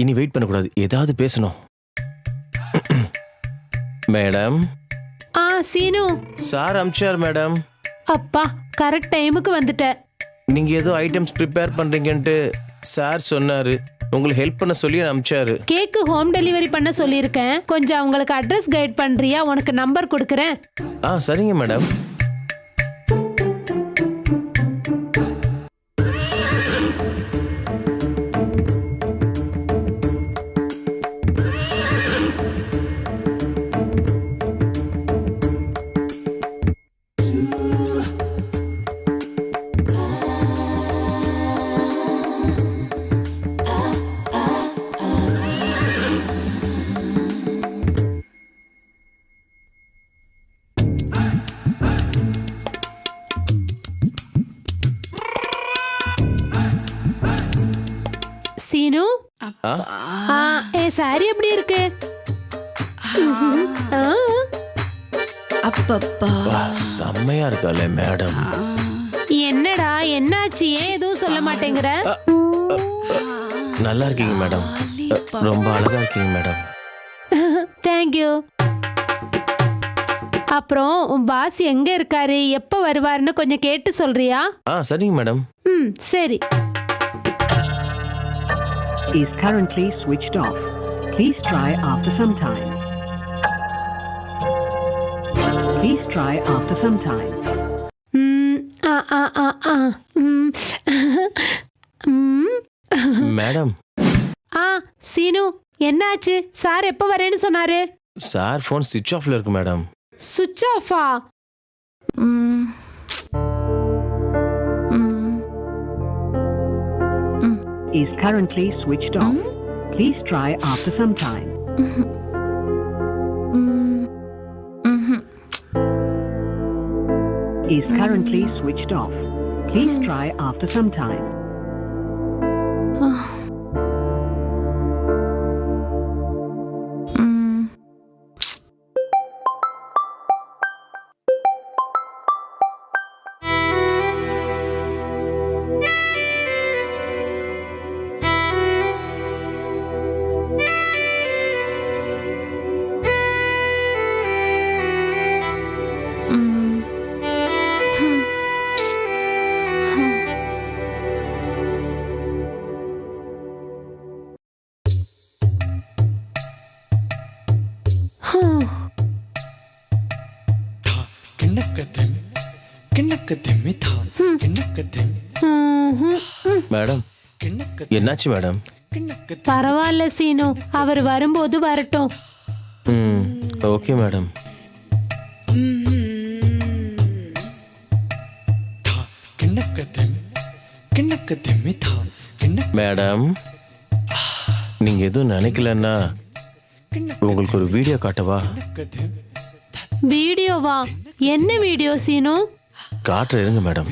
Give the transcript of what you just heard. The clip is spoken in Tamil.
இனி வெயிட் பண்ணக்கூடாது, ஏதாவது பேசணும். மேடம். சீனு சார் அம்சார் மேடம். அப்பா கரெக்ட் டைமுக்கு வந்துட்ட. நீங்க ஏதோ ஐட்டம்ஸ் ப்ரிப்பேர் பண்றீங்கன்ட்டு சார் சொன்னாரு. உங்களுக்கு ஹெல்ப் பண்ண சொல்லி அம்சாரு. கேக்கு ஹோம் டெலிவரி பண்ண சொல்லியிருக்கேன். கொஞ்சம் அவங்களுக்கு அட்ரஸ் கைட் பண்றியா? உனக்கு நம்பர் கொடுக்குறேன். சரிங்க மேடம். சீனு, சாரி எப்படி இருக்கு? செம்மையா இருக்காளே மேடம். என்னடா என்னாச்சு? ஏன் எதுவும் சொல்ல மாட்டேங்கிற? நல்லா இருக்கீங்க மேடம். ரொம்ப அழகா இருக்கீங்க மேடம். தேங்க்யூ. அப்புறம் உன் பாஸ் எங்க இருக்காரு, எப்ப வருவாருன்னு கொஞ்சம் கேட்டு சொல்றியா? சரிங்க மேடம். சரி. Is currently switched off. Please try after some time. Please try after some time. Madam. Seenu என்னாச்சு? சார் எப்ப வரேன்னு சொன்னாரு? சார் போன் ஸ்விட்ச் ஆஃப்ல இருக்கு மேடம். ஸ்விட்ச் ஆஃபா? Is currently switched off. Please try after some time. Is currently switched off. Please try after some time. Madam என்னாச்சு மேடம்? பரவாயில்ல சீனு, அவர் வரும்போது வரட்டும். Okay madam. மேடம் நீங்க எதுவும் நினைக்கலன்னா உங்களுக்கு ஒரு வீடியோ காட்டவா? வீடியோவா? என்ன வீடியோ சீனு? காட்டுற இருங்க மேடம்.